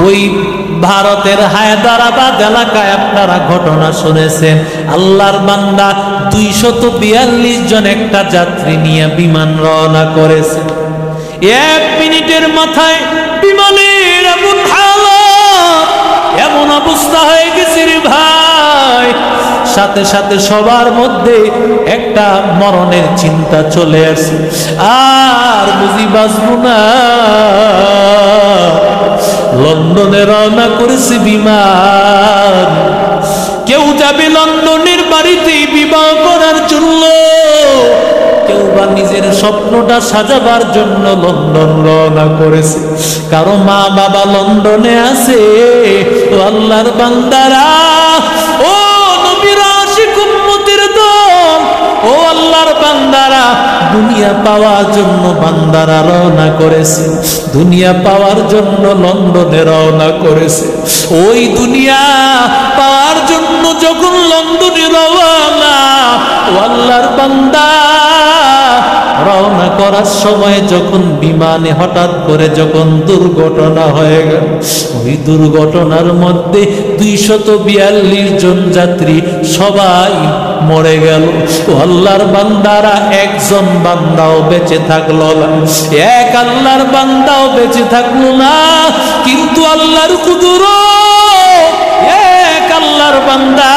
ওই ভারতের হায়দ্রাবাদ এলাকায় আপনারা ঘটনা শুনেছেন, আল্লাহর বান্দা 242 জন একটা যাত্রী নিয়ে বিমান রওনা করেছে। 1 মিনিটের মাথায় বিমানের এমন হালত, এমন অবস্থা হয়ে গেছে রে ভাই, সাথে সাথে সবার মধ্যে একটা মরণের চিন্তা চলে আসে, আর বুঝি বাঁচব না। লন্ডনে রওনা করেছে বিমান, কেউ যাবে লন্ডনের বাড়িতে বিবাহ করার জন্য, কেউ বা নিজের স্বপ্নটা সাজাবার জন্য লন্ডন রওনা করেছে, কারো মা বাবা লন্ডনে আছে। ও আল্লাহর বান্দারা, ও নবীর আশিক উম্মতের দল, ও আল্লাহর বান্দারা, দুনিয়া পাওয়ার জন্য বান্দারা রওনা করেছে, দুনিয়া পাওয়ার জন্য লন্ডনে রওনা করেছে। ওই দুনিয়া পাওয়ার জন্য যখন লন্ডনে রওনা, ও আল্লাহর বান্দা রওনা করার সময় যখন বিমানে হঠাৎ করে যখন দুর্ঘটনা হয়ে গেল, ওই দুর্ঘটনার মধ্যে 242 জন যাত্রী সবাই মরে গেল। ও আল্লাহর বান্দারা, একজন বান্দাও বেঁচে থাকলো না, এক আল্লাহর বান্দাও বেঁচে থাকলো না। কিন্তু আল্লাহর কুদরত, এক আল্লাহর বান্দা,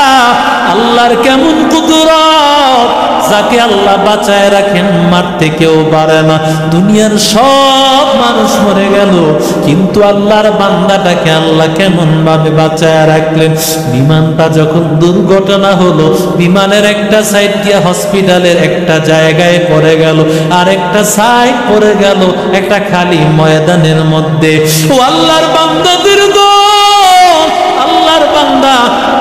আল্লাহর কেমন কুদরত, যাকে আল্লাহ বাঁচায় রাখেন মারতে কেউ পারে না। দুনিয়ার সব মানুষ মরে গেল, কিন্তু আল্লাহর বান্দাটাকে আল্লাহ কেমন ভাবে বাঁচায় রাখলেন। বিমানটা যখন দুর্ঘটনা হলো, বিমানের একটা সাইড দিয়ে হসপিটালের একটা জায়গায় পড়ে গেল, আর একটা সাইড পড়ে গেল একটা খালি ময়দানের মধ্যে। ও আল্লাহর বান্দাদের দল, আল্লাহর বান্দা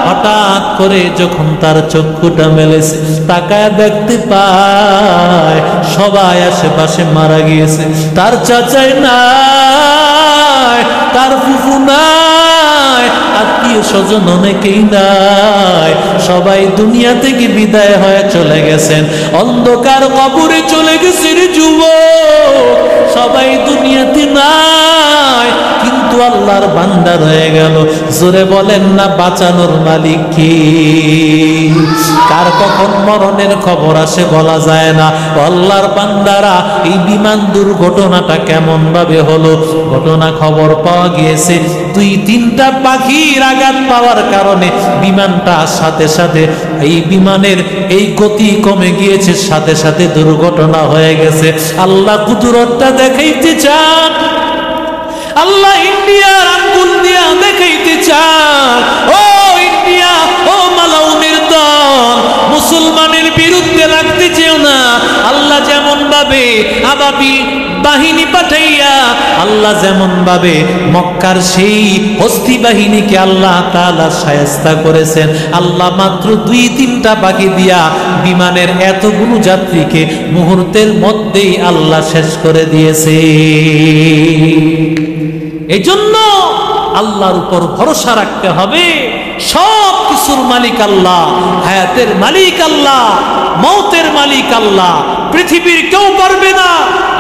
হঠাৎ করে যখন তার চক্ষুটা মেলেছে, তাকায় দেখতে পায় সবাই আশেপাশে মারা গিয়েছে। তার চাচাই নাই, তার ফুফু নাই, আত্মীয় স্বজন অনেকেই নাই, সবাই দুনিয়া থেকে বিদায় হয়ে চলে গেছেন, অন্ধকার কবরে চলে গেছে রে যুবক, সবাই দুনিয়াতে নাই, কিন্তু আল্লাহর বান্দা রয়ে গেল। জোরে বলেন না, বাঁচানোর মালিক কি? কার কখন মরণের খবর আসে বলা যায় না। আল্লাহর বান্দারা, এই বিমান দুর্ঘটনাটা কেমন ভাবে হলো, ঘটনা খবর পাওয়া গিয়েছে 2-3টা পাখির আঘাত পাওয়ার কারণে বিমানটা সাথে সাথে, এই বিমানের এই গতি কমে গিয়েছে, সাথে সাথে দুর্ঘটনা হয়ে গেছে। আল্লাহ কুদরতটা দেখাইতে চান, আল্লাহ ইন্ডিয়ার আঙ্গুল দিয়া দেখাইতে চান। ও ইন্ডিয়া, ও মালাউনের দল, মুসলমানের বিরুদ্ধে লাগতে চেও না। আল্লাহ যেমন ভাবে আবাবিল বাহিনী পাঠাইয়া, আল্লাহ যেমন ভাবে মক্কার সেই হস্তি বাহিনীকে আল্লাহ তাআলা শায়েস্তা করেছেন, আল্লাহ মাত্র 2-3টা পাখি দিয়া বিমানের এতগুলো যাত্রীকে মুহূর্তের মধ্যেই আল্লাহ শেষ করে দিয়েছে। এই জন্য আল্লাহর উপর ভরসা রাখতে হবে। সব কিছুর মালিক আল্লাহ, হায়াতের মালিক আল্লাহ, মৌতের মালিক আল্লাহ, পৃথিবীর কেউ পারবে না।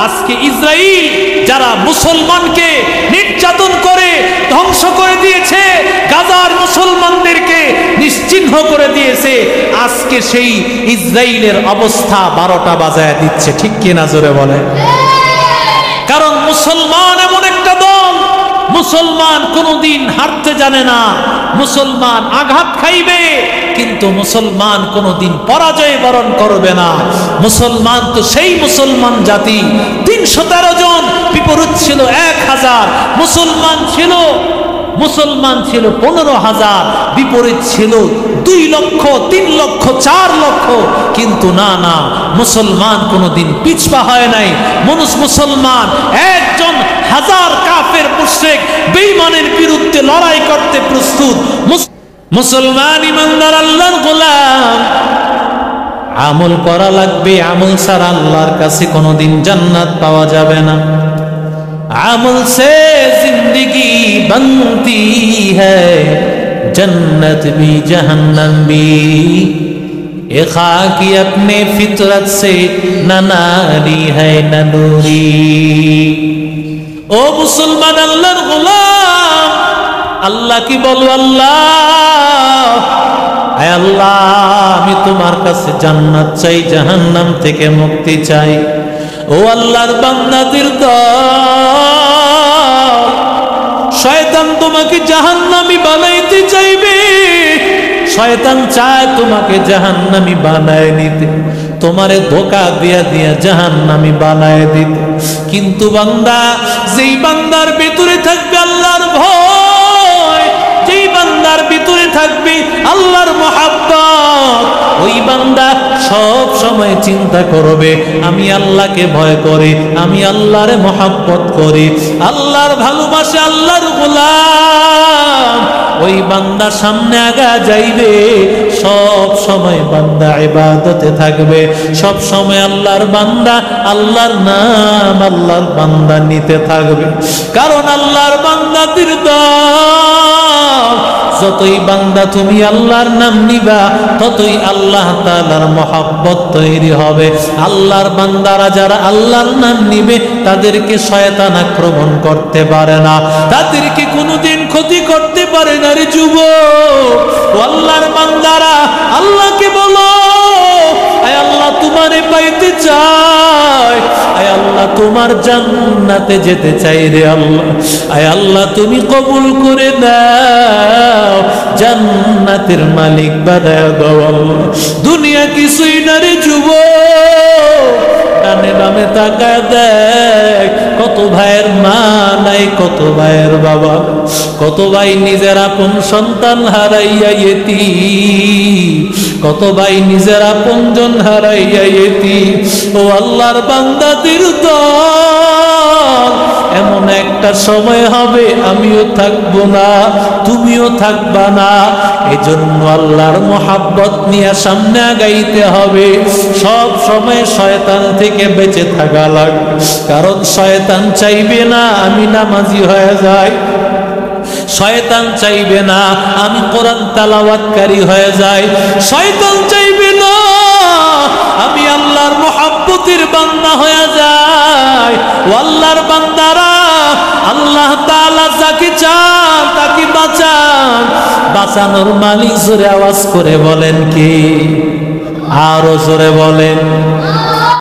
আজকে ইসরাইল যারা মুসলমানকে নির্যাতন করে ধ্বংস করে দিয়েছে, গাজার মুসলমানদেরকে নিশ্চিহ্ন করে দিয়েছে, আজকে সেই ইসরাইলের অবস্থা 12টা বাজায় দিচ্ছে, ঠিক কিনা জোরে বলে? কারণ মুসলমান এমন একটা দল, মুসলমান কোনোদিন হারতে জানে না, মুসলমান আঘাত খাইবে কিন্তু মুসলমান কোনোদিন পরাজয় বরণ করবে না। মুসলমান তো সেই মুসলমান জাতি, 313 জন, বিপরীত ছিল 1000, মুসলমান ছিল 15,000, বিপরীত ছিল 2 লক্ষ, 3 লক্ষ, 4 লক্ষ। কিন্তু না, মুসলমান কোনোদিন পিছপা হয় নাই। মুসলমান একজন 1000 কাফের মুশরিক বেঈমানের বিরুদ্ধে লড়াই করতে প্রস্তুত। মুসলমান ইমানদার আল্লাহর গোলাম, আমল করা লাগবে, আমল ছাড়া আল্লাহর কাছে কোনোদিন জান্নাত পাওয়া যাবে না। আমল से जिंदगी बनती है, जन्नत भी जहन्नम भी, ये खाकी अपने फितरत से न नारी है न नूरी। ओ मुसलमान अल्लाहर गोलाम, আল্লাহ কি বলো, আল্লাহ আয় আল্লাহ আমি তোমার কাছে জান্নাত চাই, জাহান্নাম থেকে মুক্তি চাই। ও আল্লাহর বান্দাদের দল, শয়তান তোমাকে জাহান্নামী বানাইতে চাইবে, শয়তান চায় তোমাকে জাহান্নামী বানায় নিতে, তোমারে ধোঁকা দিয়া দিয়া জাহান্নামী বানায় দিতে। কিন্তু বান্দা, যেই বান্দার ভিতরে থাকবে আল্লাহর ভয়, যেই বান্দার ভিতরে থাকবে আল্লাহর মহাব্বত, ওই বান্দা সব সময় চিন্তা করবে আমি আল্লাহকে ভয় করি, আমি আল্লাহরে মহাব্বত করি, আল্লাহর ভালোবাসে, আল্লাহর গোলাম। ওই বান্দা সামনে আগা যাইবে, সব সময় বান্দা ইবাদতে থাকবে, সব সময় আল্লাহর বান্দা, আল্লাহর নাম, আল্লাহর বান্দা নিতে থাকবে। কারণ আল্লাহর বান্দাদের দল, যতই বান্দা তুমি আল্লাহর নাম নিবা, ততই আল্লাহ তাআলার মহব্বত তৈরি হবে। আল্লাহর বান্দারা যারা আল্লাহর নাম নিবে, তাদেরকে শয়তান আক্রমণ করতে পারে না, তাদেরকে কোনোদিন ক্ষতি করতে পারে না রে যুবক। আল্লাহর বান্দারা আল্লাহকে বলো, আয় আল্লাহ তোমারে পাইতে চাই, আয় আল্লাহ তোমার জান্নাতে যেতে চাই রে আল্লাহ, আয় আল্লাহ তুমি কবুল করে দাও, জান্নাতের মালিক বানায় দাও আল্লাহ। দুনিয়া কিছুই না রে যুবক, ডানে বামে তাকায় দেখ, কত ভাইয়ের মা নাই, কত ভাইয়ের বাবা, কত ভাই নিজের আপন সন্তান হারাইয়া ইতিম, কত ভাই নিজের আপনজন হারাইয়া ইতিম। ও আল্লাহর বান্দাদের দল, এমন একটা সময় হবে আমিও থাকবো না, তুমিও থাকবা না। এজন্য আল্লাহর মহাব্বত নিয়ে সামনে আগাইতে হবে, সব সময় শয়তান থেকে বেঁচে থাকা লাগবে। কারণ শয়তান চাইবে না আমি নামাজি হয়ে যাই, শয়তান চাইবে না আমি কোরআন তেলাওয়াতকারী হয়ে যাই, শয়তান চাইবে না আমি আল্লাহর মহব্বতের বান্দা হয়ে যাই। ও আল্লাহর বান্দারা, আল্লাহ তাআলা যাকে চান তাকে বাঁচান, বাঁচানোর মালিক জোরে আওয়াজ করে বলেন কি? আরো জোরে বলেন।